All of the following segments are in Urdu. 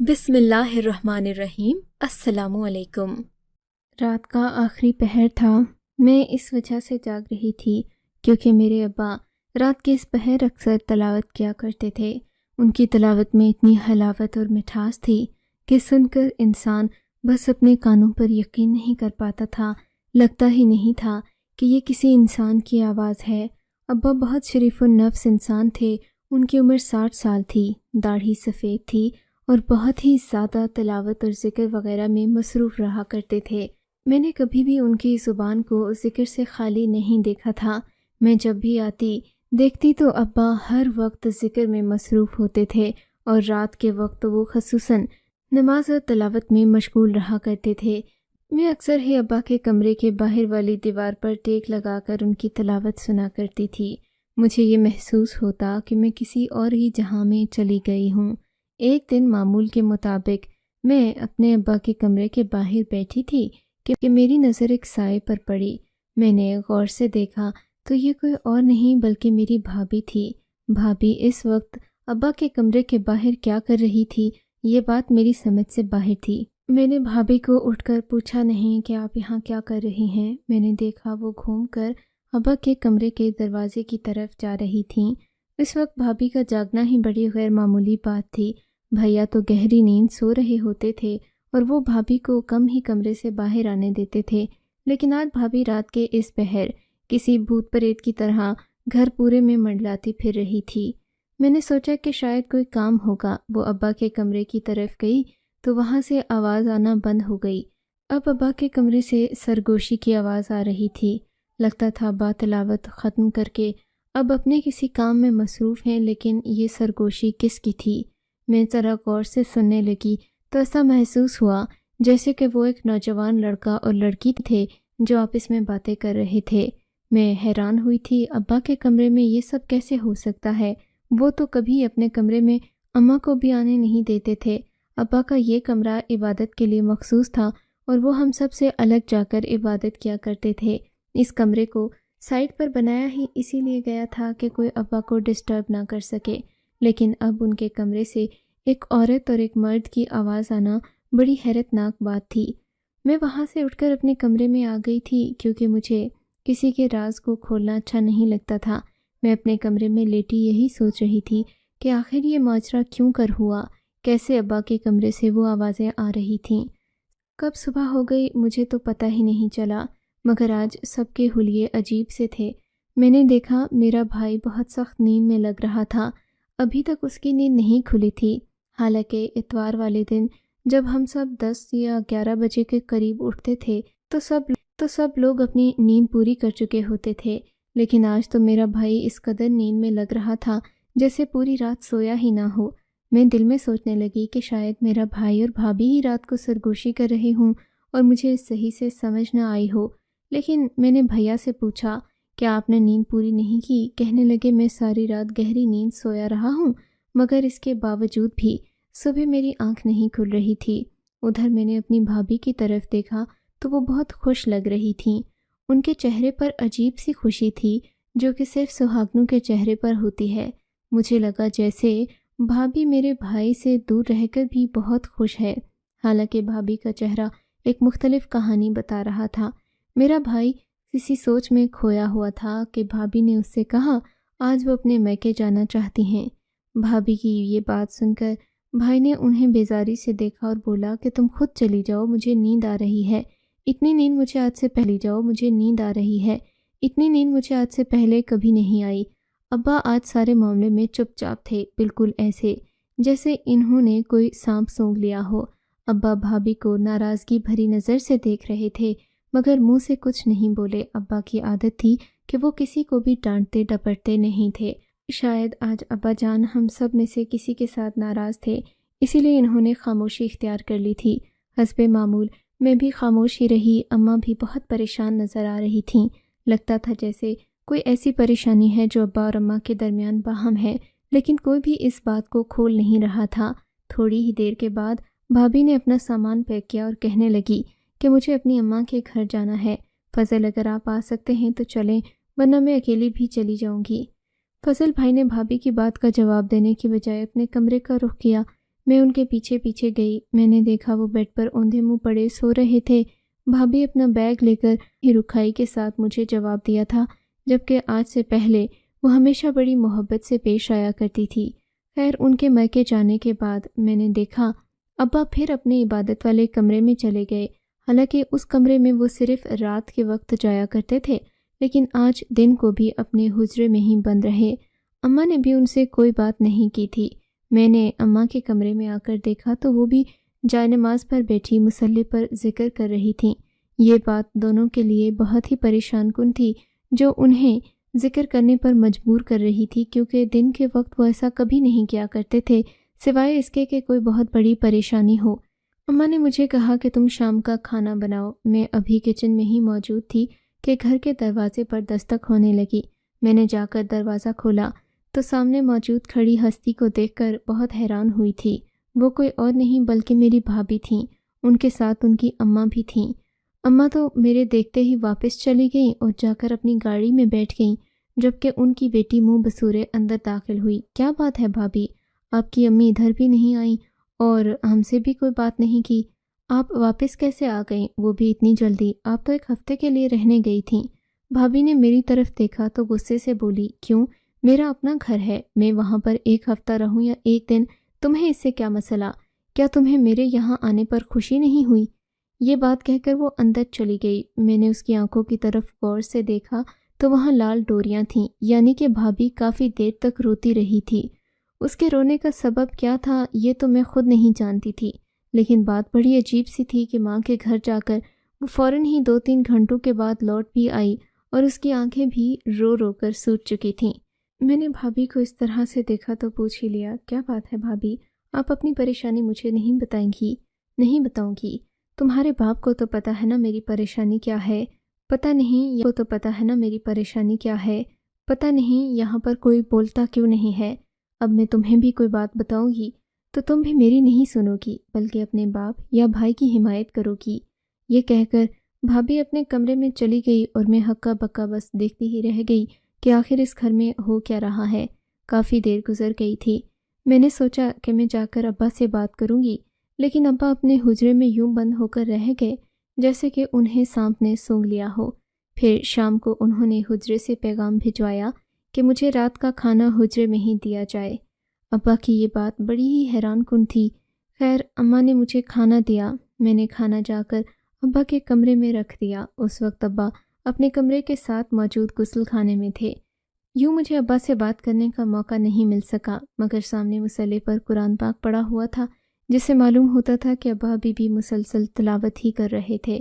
بسم اللہ الرحمن الرحیم۔ السلام علیکم۔ رات کا آخری پہر تھا۔ میں اس وجہ سے جاگ رہی تھی کیونکہ میرے ابا رات کے اس پہر اکثر تلاوت کیا کرتے تھے۔ ان کی تلاوت میں اتنی حلاوت اور مٹھاس تھی کہ سن کر انسان بس اپنے کانوں پر یقین نہیں کر پاتا تھا، لگتا ہی نہیں تھا کہ یہ کسی انسان کی آواز ہے۔ ابا بہت شریف النفس انسان تھے۔ ان کی عمر 60 سال تھی، داڑھی سفید تھی اور بہت ہی زیادہ تلاوت اور ذکر وغیرہ میں مصروف رہا کرتے تھے۔ میں نے کبھی بھی ان کی زبان کو ذکر سے خالی نہیں دیکھا تھا۔ میں جب بھی آتی دیکھتی تو ابا ہر وقت ذکر میں مصروف ہوتے تھے اور رات کے وقت وہ خصوصاً نماز اور تلاوت میں مشغول رہا کرتے تھے۔ میں اکثر ہی ابا کے کمرے کے باہر والی دیوار پر ٹیک لگا کر ان کی تلاوت سنا کرتی تھی۔ مجھے یہ محسوس ہوتا کہ میں کسی اور ہی جہاں میں چلی گئی ہوں۔ ایک دن معمول کے مطابق میں اپنے ابا کے کمرے کے باہر بیٹھی تھی کہ میری نظر ایک سائے پر پڑی۔ میں نے غور سے دیکھا تو یہ کوئی اور نہیں بلکہ میری بھابھی تھی۔ بھابھی اس وقت ابا کے کمرے کے باہر کیا کر رہی تھی، یہ بات میری سمجھ سے باہر تھی۔ میں نے بھابھی کو اٹھ کر پوچھا نہیں کہ آپ یہاں کیا کر رہی ہیں۔ میں نے دیکھا وہ گھوم کر ابا کے کمرے کے دروازے کی طرف جا رہی تھیں۔ اس وقت بھابھی کا جاگنا ہی بڑی غیر معمولی بات تھی۔ بھیا تو گہری نیند سو رہے ہوتے تھے اور وہ بھابھی کو کم ہی کمرے سے باہر آنے دیتے تھے، لیکن آج بھابھی رات کے اس پہر کسی بھوت پریت کی طرح گھر پورے میں منڈلاتی پھر رہی تھی۔ میں نے سوچا کہ شاید کوئی کام ہوگا۔ وہ ابا کے کمرے کی طرف گئی تو وہاں سے آواز آنا بند ہو گئی۔ اب ابا کے کمرے سے سرگوشی کی آواز آ رہی تھی۔ لگتا تھا ابا تلاوت ختم کر کے اب اپنے کسی کام میں مصروف ہیں، لیکن یہ سرگوشی کس کی تھی؟ میں ذرا غور سے سننے لگی تو ایسا محسوس ہوا جیسے کہ وہ ایک نوجوان لڑکا اور لڑکی تھے جو آپس میں باتیں کر رہے تھے۔ میں حیران ہوئی تھی، ابا کے کمرے میں یہ سب کیسے ہو سکتا ہے؟ وہ تو کبھی اپنے کمرے میں اماں کو بھی آنے نہیں دیتے تھے۔ ابا کا یہ کمرہ عبادت کے لیے مخصوص تھا اور وہ ہم سب سے الگ جا کر عبادت کیا کرتے تھے۔ اس کمرے کو سائڈ پر بنایا ہی اسی لیے گیا تھا کہ کوئی ابا کو ڈسٹرب نہ کر سکے، لیکن اب ان کے کمرے سے ایک عورت اور ایک مرد کی آواز آنا بڑی حیرت ناک بات تھی۔ میں وہاں سے اٹھ کر اپنے کمرے میں آ گئی تھی کیونکہ مجھے کسی کے راز کو کھولنا اچھا نہیں لگتا تھا۔ میں اپنے کمرے میں لیٹی یہی سوچ رہی تھی کہ آخر یہ ماجرا کیوں کر ہوا، کیسے ابا کے کمرے سے وہ آوازیں آ رہی تھیں۔ کب صبح ہو گئی مجھے تو پتہ ہی نہیں چلا، مگر آج سب کے حلیے عجیب سے تھے۔ میں نے دیکھا میرا بھائی بہت سخت نیند میں لگ رہا تھا، ابھی تک اس کی نیند نہیں کھلی تھی۔ حالانکہ اتوار والے دن جب ہم سب 10 یا 11 بجے کے قریب اٹھتے تھے تو سب لوگ اپنی نیند پوری کر چکے ہوتے تھے، لیکن آج تو میرا بھائی اس قدر نیند میں لگ رہا تھا جیسے پوری رات سویا ہی نہ ہو۔ میں دل میں سوچنے لگی کہ شاید میرا بھائی اور بھابھی ہی رات کو سرگوشی کر رہے ہوں اور مجھے صحیح سے سمجھ نہ آئی ہو۔ لیکن میں نے بھیا سے پوچھا کہ آپ نے نیند پوری نہیں کی؟ کہنے لگے میں ساری رات گہری نیند سویا رہا ہوں، مگر اس کے باوجود بھی صبح میری آنکھ نہیں کھل رہی تھی۔ ادھر میں نے اپنی بھابھی کی طرف دیکھا تو وہ بہت خوش لگ رہی تھیں۔ ان کے چہرے پر عجیب سی خوشی تھی جو کہ صرف سہاگنوں کے چہرے پر ہوتی ہے۔ مجھے لگا جیسے بھابھی میرے بھائی سے دور رہ کر بھی بہت خوش ہے، حالانکہ بھابھی کا چہرہ ایک مختلف کہانی بتا رہا تھا۔ میرا بھائی کسی سوچ میں کھویا ہوا تھا کہ بھابھی نے اس سے کہا آج وہ اپنے میکے جانا چاہتی ہیں۔ بھابھی کی یہ بات سن کر بھائی نے انہیں بیزاری سے دیکھا اور بولا کہ تم خود چلی جاؤ، مجھے نیند آ رہی ہے۔ اتنی نیند مجھے آج سے پہلے جاؤ، مجھے نیند آ رہی ہے۔ اتنی نیند مجھے آج سے پہلے کبھی نہیں آئی۔ ابا آج سارے معاملے میں چپ چاپ تھے، بالکل ایسے جیسے انہوں نے کوئی سانپ سونگھ لیا ہو۔ ابا بھابھی کو ناراضگی بھری نظر سے دیکھ رہے تھے مگر منہ سے کچھ نہیں بولے۔ ابا کی عادت تھی کہ وہ کسی کو بھی ڈانٹتے ڈپٹتے نہیں تھے۔ شاید آج ابا جان ہم سب میں سے کسی کے ساتھ ناراض تھے، اسی لیے انہوں نے خاموشی اختیار کر لی تھی۔ حسب معمول میں بھی خاموش ہی رہی۔ اماں بھی بہت پریشان نظر آ رہی تھیں۔ لگتا تھا جیسے کوئی ایسی پریشانی ہے جو ابا اور اماں کے درمیان باہم ہے، لیکن کوئی بھی اس بات کو کھول نہیں رہا تھا۔ تھوڑی ہی دیر کے بعد بھابھی نے اپنا سامان پیک کیا اور کہنے لگی کہ مجھے اپنی اماں کے گھر جانا ہے۔ فضل اگر آپ آ سکتے ہیں تو چلیں، ورنہ میں اکیلی بھی چلی جاؤں گی۔ فضل بھائی نے بھابھی کی بات کا جواب دینے کی بجائے اپنے کمرے کا رخ کیا۔ میں ان کے پیچھے پیچھے گئی۔ میں نے دیکھا وہ بیڈ پر اوندھے منہ پڑے سو رہے تھے۔ بھابھی اپنا بیگ لے کر ہی رکھائی کے ساتھ مجھے جواب دیا تھا، جبکہ آج سے پہلے وہ ہمیشہ بڑی محبت سے پیش آیا کرتی تھی۔ خیر، ان کے میکے جانے کے بعد میں نے دیکھا ابا پھر اپنے عبادت والے کمرے میں چلے گئے۔ حالانکہ اس کمرے میں وہ صرف رات کے وقت جایا کرتے تھے، لیکن آج دن کو بھی اپنے حجرے میں ہی بند رہے۔ اماں نے بھی ان سے کوئی بات نہیں کی تھی۔ میں نے اماں کے کمرے میں آ کر دیکھا تو وہ بھی جائے نماز پر بیٹھی مصلی پر ذکر کر رہی تھیں۔ یہ بات دونوں کے لیے بہت ہی پریشان کن تھی، جو انہیں ذکر کرنے پر مجبور کر رہی تھی، کیونکہ دن کے وقت وہ ایسا کبھی نہیں کیا کرتے تھے سوائے اس کے کہ کوئی بہت بڑی پریشانی ہو۔ اماں نے مجھے کہا کہ تم شام کا کھانا بناؤ۔ میں ابھی کچن میں ہی موجود تھی کہ گھر کے دروازے پر دستک ہونے لگی۔ میں نے جا کر دروازہ کھولا تو سامنے موجود کھڑی ہستی کو دیکھ کر بہت حیران ہوئی تھی۔ وہ کوئی اور نہیں بلکہ میری بھابھی تھیں۔ ان کے ساتھ ان کی اماں بھی تھیں۔ اماں تو میرے دیکھتے ہی واپس چلی گئیں اور جا کر اپنی گاڑی میں بیٹھ گئیں، جبکہ ان کی بیٹی منہ بسورے اندر داخل ہوئی۔ کیا بات ہے بھابھی، آپ کی امی ادھر بھی نہیں آئیں اور ہم سے بھی کوئی بات نہیں کی؟ آپ واپس کیسے آ گئیں، وہ بھی اتنی جلدی؟ آپ تو ایک ہفتے کے لیے رہنے گئی تھیں۔ بھابھی نے میری طرف دیکھا تو غصے سے بولی، کیوں؟ میرا اپنا گھر ہے، میں وہاں پر ایک ہفتہ رہوں یا ایک دن، تمہیں اس سے کیا مسئلہ؟ کیا تمہیں میرے یہاں آنے پر خوشی نہیں ہوئی؟ یہ بات کہہ کر وہ اندر چلی گئی۔ میں نے اس کی آنکھوں کی طرف غور سے دیکھا تو وہاں لال ڈوریاں تھیں، یعنی کہ بھابھی کافی دیر تک روتی رہی تھی۔ اس کے رونے کا سبب کیا تھا یہ تو میں خود نہیں جانتی تھی، لیکن بات بڑی عجیب سی تھی کہ ماں کے گھر جا کر وہ فوراً ہی 2-3 گھنٹوں کے بعد لوٹ بھی آئی اور اس کی آنکھیں بھی رو رو کر سوکھ چکی تھیں۔ میں نے بھابھی کو اس طرح سے دیکھا تو پوچھ ہی لیا، کیا بات ہے بھابھی، آپ اپنی پریشانی مجھے نہیں بتائیں گی؟ نہیں بتاؤں گی، تمہارے باپ کو تو پتہ ہے نا میری پریشانی کیا ہے؟ پتہ نہیں یہ تو پتہ ہے نا میری پریشانی کیا ہے؟ پتہ نہیں یہاں پر کوئی بولتا کیوں نہیں ہے؟ اب میں تمہیں بھی کوئی بات بتاؤں گی تو تم بھی میری نہیں سنو گی، بلکہ اپنے باپ یا بھائی کی حمایت کرو گی۔ یہ کہہ کر بھابھی اپنے کمرے میں چلی گئی اور میں ہکا بکا بس دیکھتی ہی رہ گئی کہ آخر اس گھر میں ہو کیا رہا ہے۔ کافی دیر گزر گئی تھی۔ میں نے سوچا کہ میں جا کر ابا سے بات کروں گی، لیکن ابا اپنے حجرے میں یوں بند ہو کر رہ گئے جیسے کہ انہیں سانپ نے سونگھ لیا ہو۔ پھر شام کو انہوں نے حجرے سے پیغام بھجوایا کہ مجھے رات کا کھانا حجرے میں ہی دیا جائے۔ ابا کی یہ بات بڑی ہی حیران کن تھی۔ خیر، اماں نے مجھے کھانا دیا۔ میں نے کھانا جا کر ابا کے کمرے میں رکھ دیا۔ اس وقت ابا اپنے کمرے کے ساتھ موجود غسل خانے میں تھے۔ یوں مجھے ابا سے بات کرنے کا موقع نہیں مل سکا، مگر سامنے مصلی پر قرآن پاک پڑا ہوا تھا، جس سے معلوم ہوتا تھا کہ ابا ابھی بھی مسلسل تلاوت ہی کر رہے تھے۔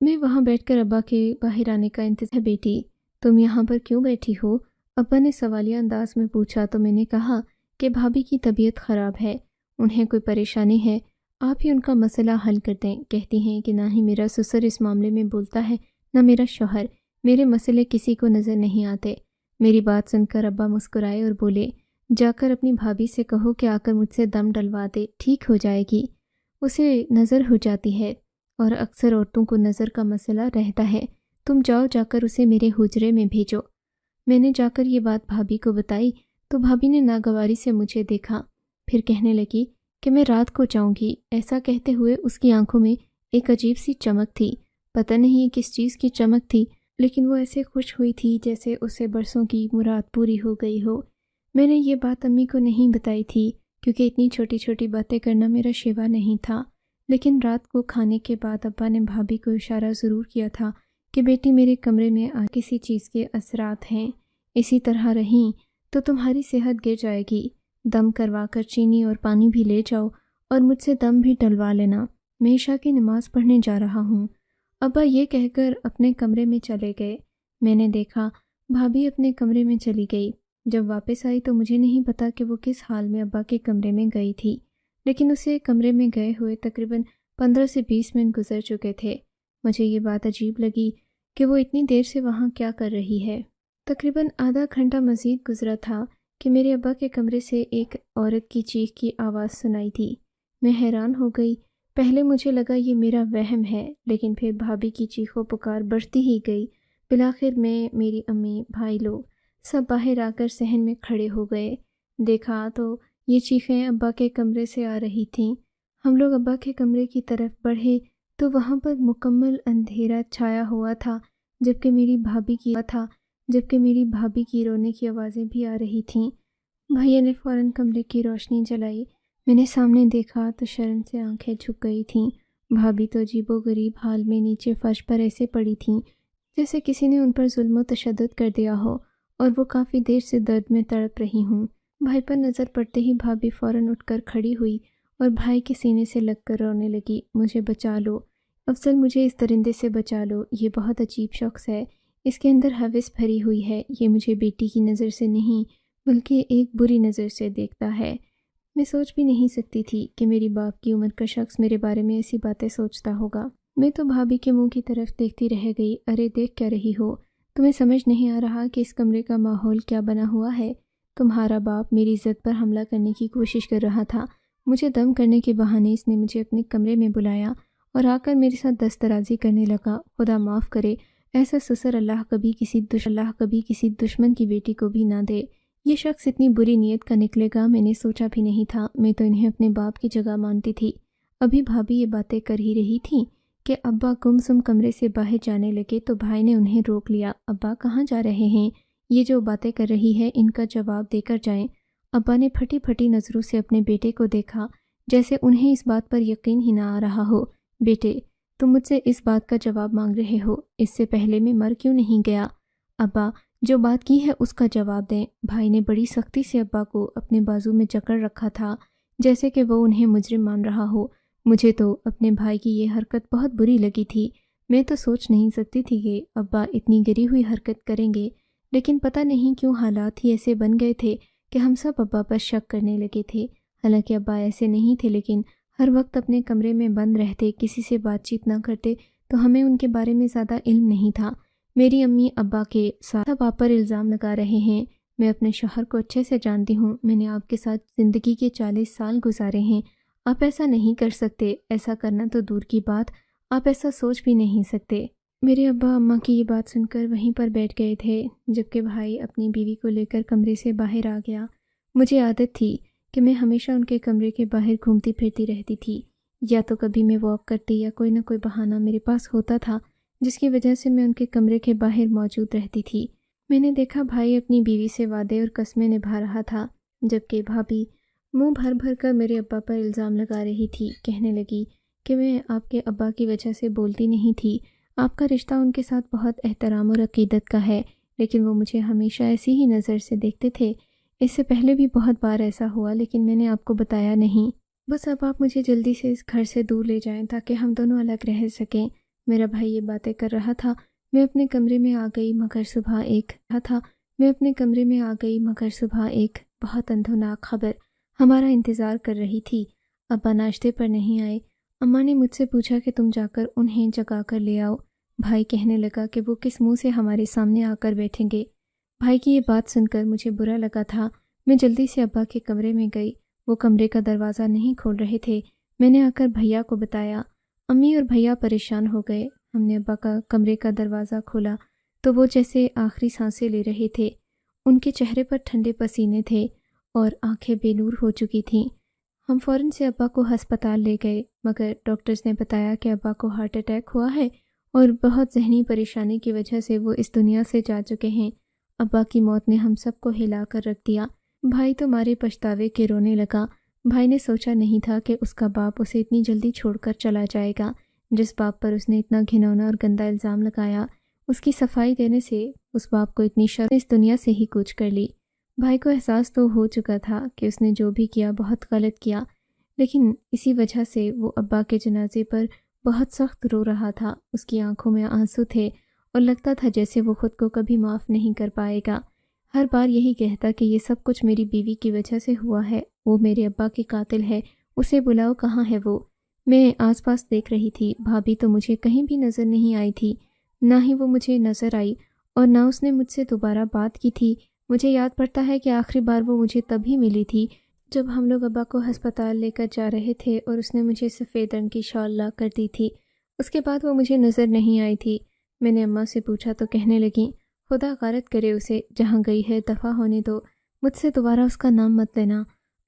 میں وہاں بیٹھ کر ابا کے باہر آنے کا انتظار۔ بیٹی، تم یہاں پر کیوں بیٹھی ہو؟ ابا نے سوالیہ انداز میں پوچھا تو میں نے کہا کہ بھابھی کی طبیعت خراب ہے، انہیں کوئی پریشانی ہے، آپ ہی ان کا مسئلہ حل کر دیں۔ کہتی ہیں کہ نہ ہی میرا سسر اس معاملے میں بولتا ہے، نہ میرا شوہر، میرے مسئلے کسی کو نظر نہیں آتے۔ میری بات سن کر ابا مسکرائے اور بولے، جا کر اپنی بھابھی سے کہو کہ آ کر مجھ سے دم ڈلوا دے، ٹھیک ہو جائے گی۔ اسے نظر ہو جاتی ہے اور اکثر عورتوں کو نظر کا مسئلہ رہتا ہے، تم جاؤ، جا کر اسے میرے حجرے میں بھیجو۔ میں نے جا کر یہ بات بھابھی کو بتائی تو بھابھی نے ناگواری سے مجھے دیکھا، پھر کہنے لگی کہ میں رات کو جاؤں گی۔ ایسا کہتے ہوئے اس کی آنکھوں میں ایک عجیب سی چمک تھی، پتہ نہیں کس چیز کی چمک تھی، لیکن وہ ایسے خوش ہوئی تھی جیسے اسے برسوں کی مراد پوری ہو گئی ہو۔ میں نے یہ بات امی کو نہیں بتائی تھی کیونکہ اتنی چھوٹی چھوٹی باتیں کرنا میرا شیوا نہیں تھا، لیکن رات کو کھانے کے بعد ابا نے بھابھی کو اشارہ ضرور کیا تھا کہ بیٹی میرے کمرے میں کسی چیز کے اثرات ہیں، اسی طرح رہیں تو تمہاری صحت گر جائے گی، دم کروا کر چینی اور پانی بھی لے جاؤ اور مجھ سے دم بھی ڈلوا لینا، میں عشاء کی نماز پڑھنے جا رہا ہوں۔ ابا یہ کہہ کر اپنے کمرے میں چلے گئے۔ میں نے دیکھا بھابھی اپنے کمرے میں چلی گئی۔ جب واپس آئی تو مجھے نہیں پتا کہ وہ کس حال میں ابا کے کمرے میں گئی تھی، لیکن اسے کمرے میں گئے ہوئے تقریباً 15 سے 20 منٹ گزر چکے تھے۔ مجھے یہ بات عجیب لگی کہ وہ اتنی دیر سے وہاں کیا کر رہی ہے۔ تقریباً آدھا گھنٹہ مزید گزرا تھا کہ میرے ابا کے کمرے سے ایک عورت کی چیخ کی آواز سنائی تھی۔ میں حیران ہو گئی۔ پہلے مجھے لگا یہ میرا وہم ہے، لیکن پھر بھابھی کی چیخ و پکار بڑھتی ہی گئی۔ بالآخر میں، میری امی، بھائی لوگ سب باہر آ کر صحن میں کھڑے ہو گئے۔ دیکھا تو یہ چیخیں ابا کے کمرے سے آ رہی تھیں۔ ہم لوگ ابا کے کمرے کی طرف بڑھے تو وہاں پر مکمل اندھیرا چھایا ہوا تھا، جبکہ میری بھابھی کی رونے کی آوازیں بھی آ رہی تھیں۔ بھیا نے فوراً کمرے کی روشنی جلائی۔ میں نے سامنے دیکھا تو شرم سے آنکھیں جھک گئی تھیں۔ بھابھی تو عجیب و غریب حال میں نیچے فرش پر ایسے پڑی تھیں جیسے کسی نے ان پر ظلم و تشدد کر دیا ہو، اور وہ کافی دیر سے درد میں تڑپ رہی ہوں۔ بھائی پر نظر پڑتے ہی بھابھی فوراً اٹھ کر کھڑی ہوئی اور بھائی کے سینے سے لگ کر رونے لگی، مجھے بچا لو افضل، مجھے اس درندے سے بچا لو، یہ بہت عجیب شخص ہے، اس کے اندر ہوس بھری ہوئی ہے، یہ مجھے بیٹی کی نظر سے نہیں بلکہ ایک بری نظر سے دیکھتا ہے۔ میں سوچ بھی نہیں سکتی تھی کہ میری باپ کی عمر کا شخص میرے بارے میں ایسی باتیں سوچتا ہوگا۔ میں تو بھابھی کے منہ کی طرف دیکھتی رہ گئی۔ ارے دیکھ کیا رہی ہو؟ تمہیں سمجھ نہیں آ رہا کہ اس کمرے کا ماحول کیا بنا ہوا ہے؟ تمہارا باپ میری عزت پر حملہ کرنے کی کوشش کر رہا تھا، مجھے دم کرنے کے بہانے اس نے مجھے اپنے کمرے میں بلایا اور آ کر میرے ساتھ دست درازی کرنے لگا۔ خدا معاف کرے، ایسا سسر اللہ کبھی کسی دشمن کی بیٹی کو بھی نہ دے۔ یہ شخص اتنی بری نیت کا نکلے گا میں نے سوچا بھی نہیں تھا۔ میں تو انہیں اپنے باپ کی جگہ مانتی تھی۔ ابھی بھابھی یہ باتیں کر ہی رہی تھیں کہ ابا گم سم کمرے سے باہر جانے لگے تو بھائی نے انہیں روک لیا۔ ابا کہاں جا رہے ہیں؟ یہ جو باتیں کر رہی ہے ان کا جواب دے کر جائیں۔ ابا نے پھٹی پھٹی نظروں سے اپنے بیٹے کو دیکھا، جیسے انہیں اس بات پر یقین ہی نہ آ رہا ہو۔ بیٹے، تم مجھ سے اس بات کا جواب مانگ رہے ہو، اس سے پہلے میں مر کیوں نہیں گیا؟ ابا جو بات کی ہے اس کا جواب دیں۔ بھائی نے بڑی سختی سے ابا کو اپنے بازو میں جکڑ رکھا تھا، جیسے کہ وہ انہیں مجرم مان رہا ہو۔ مجھے تو اپنے بھائی کی یہ حرکت بہت بری لگی تھی۔ میں تو سوچ نہیں سکتی تھی کہ ابا اتنی گری ہوئی حرکت کریں گے، لیکن پتہ نہیں کیوں حالات ہی ایسے بن گئے تھے کہ ہم سب ابا پر شک کرنے لگے تھے۔ حالانکہ ابا ایسے نہیں تھے، لیکن ہر وقت اپنے کمرے میں بند رہتے، کسی سے بات چیت نہ کرتے، تو ہمیں ان کے بارے میں زیادہ علم نہیں تھا۔ میری امی ابا کے ساتھ اب آپ پر الزام لگا رہے ہیں۔ میں اپنے شوہر کو اچھے سے جانتی ہوں، میں نے آپ کے ساتھ زندگی کے 40 سال گزارے ہیں۔ آپ ایسا نہیں کر سکتے، ایسا کرنا تو دور کی بات، آپ ایسا سوچ بھی نہیں سکتے۔ میرے ابا اماں کی یہ بات سن کر وہیں پر بیٹھ گئے تھے، جبکہ بھائی اپنی بیوی کو لے کر کمرے سے باہر آ گیا۔ مجھے عادت تھی کہ میں ہمیشہ ان کے کمرے کے باہر گھومتی پھرتی رہتی تھی، یا تو کبھی میں واک کرتی یا کوئی نہ کوئی بہانہ میرے پاس ہوتا تھا جس کی وجہ سے میں ان کے کمرے کے باہر موجود رہتی تھی۔ میں نے دیکھا بھائی اپنی بیوی سے وعدے اور قسمیں نبھا رہا تھا، جبکہ بھابھی منہ بھر بھر کر میرے ابا پر الزام لگا رہی تھی۔ کہنے لگی کہ میں آپ کے ابا کی وجہ سے بولتی نہیں تھی، آپ کا رشتہ ان کے ساتھ بہت احترام اور عقیدت کا ہے، لیکن وہ مجھے ہمیشہ ایسی ہی نظر سے دیکھتے تھے۔ اس سے پہلے بھی بہت بار ایسا ہوا، لیکن میں نے آپ کو بتایا نہیں۔ بس اب آپ مجھے جلدی سے اس گھر سے دور لے جائیں تاکہ ہم دونوں الگ رہ سکیں۔ میرا بھائی یہ باتیں کر رہا تھا، میں اپنے کمرے میں آ گئی مگر صبح ایک بہت اندھوناک خبر ہمارا انتظار کر رہی تھی۔ ابا ناشتے پر نہیں آئے۔ اماں نے مجھ سے پوچھا کہ تم جا کر انہیں جگا کر لے آؤ۔ بھائی کہنے لگا کہ وہ کس منہ سے ہمارے سامنے آ کر بیٹھیں گے۔ بھائی کی یہ بات سن کر مجھے برا لگا تھا۔ میں جلدی سے ابا کے کمرے میں گئی، وہ کمرے کا دروازہ نہیں کھول رہے تھے۔ میں نے آ کر بھیا کو بتایا۔ امی اور بھیا پریشان ہو گئے۔ ہم نے ابا کا کمرے کا دروازہ کھولا تو وہ جیسے آخری سانسیں لے رہے تھے، ان کے چہرے پر ٹھنڈے پسینے تھے اور آنکھیں بے نور ہو چکی تھیں۔ ہم فوراً سے ابا کو ہسپتال لے گئے، مگر ڈاکٹرز نے بتایا کہ ابا کو ہارٹ اٹیک ہوا ہے اور بہت ذہنی پریشانی کی وجہ سے وہ اس دنیا سے جا چکے ہیں۔ ابا کی موت نے ہم سب کو ہلا کر رکھ دیا۔ بھائی تو مارے پچھتاوے کے رونے لگا۔ بھائی نے سوچا نہیں تھا کہ اس کا باپ اسے اتنی جلدی چھوڑ کر چلا جائے گا۔ جس باپ پر اس نے اتنا گھنونا اور گندا الزام لگایا، اس کی صفائی دینے سے اس باپ کو اتنی شرم اس دنیا سے ہی کوچ کر لی۔ بھائی کو احساس تو ہو چکا تھا کہ اس نے جو بھی کیا بہت غلط کیا، لیکن اسی وجہ سے وہ ابا کے جنازے پر بہت سخت رو رہا تھا۔ اس کی آنکھوں میں آنسو تھے اور لگتا تھا جیسے وہ خود کو کبھی معاف نہیں کر پائے گا۔ ہر بار یہی کہتا کہ یہ سب کچھ میری بیوی کی وجہ سے ہوا ہے، وہ میرے ابا کی قاتل ہے، اسے بلاؤ، کہاں ہے وہ؟ میں آس پاس دیکھ رہی تھی، بھابھی تو مجھے کہیں بھی نظر نہیں آئی تھی، نہ ہی وہ مجھے نظر آئی اور نہ اس نے مجھ سے دوبارہ بات کی تھی۔ مجھے یاد پڑتا ہے کہ آخری بار وہ مجھے تب ہی ملی تھی جب ہم لوگ ابا کو ہسپتال لے کر جا رہے تھے اور اس نے مجھے سفید رنگ کی شال لا کر دی تھی۔ اس کے بعد وہ مجھے نظر نہیں آئی تھی۔ میں نے اماں سے پوچھا تو کہنے لگیں، خدا غارت کرے اسے، جہاں گئی ہے دفع ہونے دو، مجھ سے دوبارہ اس کا نام مت لینا۔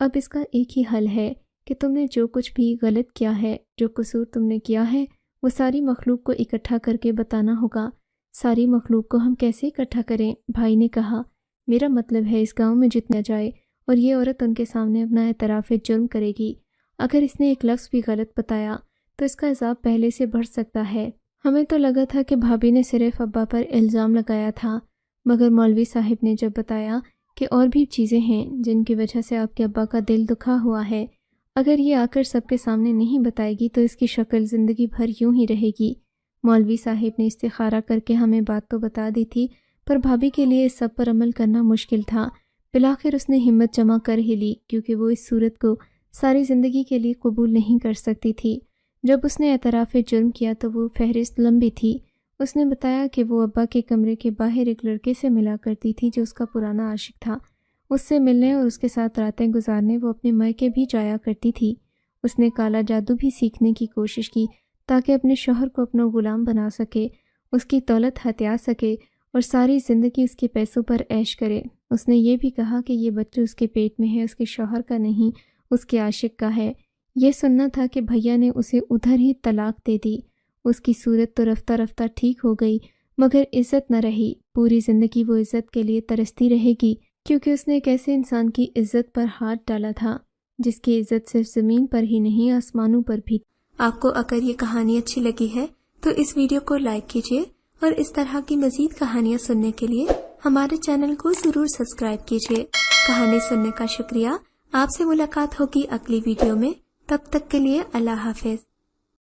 اب اس کا ایک ہی حل ہے کہ تم نے جو کچھ بھی غلط کیا ہے، جو قصور تم نے کیا ہے، وہ ساری مخلوق کو اکٹھا کر کے بتانا ہوگا۔ ساری مخلوق کو ہم کیسے اکٹھا کریں؟ بھائی نے کہا، میرا مطلب ہے اس گاؤں میں جتنا جائے اور یہ عورت ان کے سامنے اپنا اعتراف جرم کرے گی۔ اگر اس نے ایک لفظ بھی غلط بتایا تو اس کا عذاب پہلے سے بڑھ سکتا ہے۔ ہمیں تو لگا تھا کہ بھابھی نے صرف ابا پر الزام لگایا تھا، مگر مولوی صاحب نے جب بتایا کہ اور بھی چیزیں ہیں جن کی وجہ سے آپ کے ابا کا دل دکھا ہوا ہے، اگر یہ آ کر سب کے سامنے نہیں بتائے گی تو اس کی شکل زندگی بھر یوں ہی رہے گی۔ مولوی صاحب نے استخارہ کر کے ہمیں بات تو بتا دی تھی، پر بھابھی کے لیے اس سب پر عمل کرنا مشکل تھا۔ بالآخر اس نے ہمت جمع کر ہی لی، کیونکہ وہ اس صورت کو ساری زندگی کے لیے قبول نہیں کر سکتی تھی۔ جب اس نے اعتراف جرم کیا تو وہ فہرست لمبی تھی۔ اس نے بتایا کہ وہ ابا کے کمرے کے باہر ایک لڑکے سے ملا کرتی تھی جو اس کا پرانا عاشق تھا۔ اس سے ملنے اور اس کے ساتھ راتیں گزارنے وہ اپنے مائکے بھی جایا کرتی تھی۔ اس نے کالا جادو بھی سیکھنے کی کوشش کی تاکہ اپنے شوہر کو اپنا غلام بنا سکے، اس کی دولت ہتھیا سکے اور ساری زندگی اس کے پیسوں پر عیش کرے۔ اس نے یہ بھی کہا کہ یہ بچہ اس کے پیٹ میں ہے، اس کے شوہر کا نہیں، اس کے عاشق کا ہے۔ یہ سننا تھا کہ بھیا نے اسے ادھر ہی طلاق دے دی۔ اس کی صورت تو رفتہ رفتہ ٹھیک ہو گئی، مگر عزت نہ رہی۔ پوری زندگی وہ عزت کے لیے ترستی رہے گی، کیونکہ اس نے ایک ایسے انسان کی عزت پر ہاتھ ڈالا تھا جس کی عزت صرف زمین پر ہی نہیں، آسمانوں پر بھی۔ آپ کو اگر یہ کہانی اچھی لگی ہے تو اس ویڈیو کو لائک کیجیے، اور اس طرح کی مزید کہانیاں سننے کے لیے ہمارے چینل کو ضرور سبسکرائب کیجیے۔ کہانی سننے کا شکریہ۔ آپ سے ملاقات ہوگی اگلی ویڈیو میں، تب تک کے لیے اللہ حافظ۔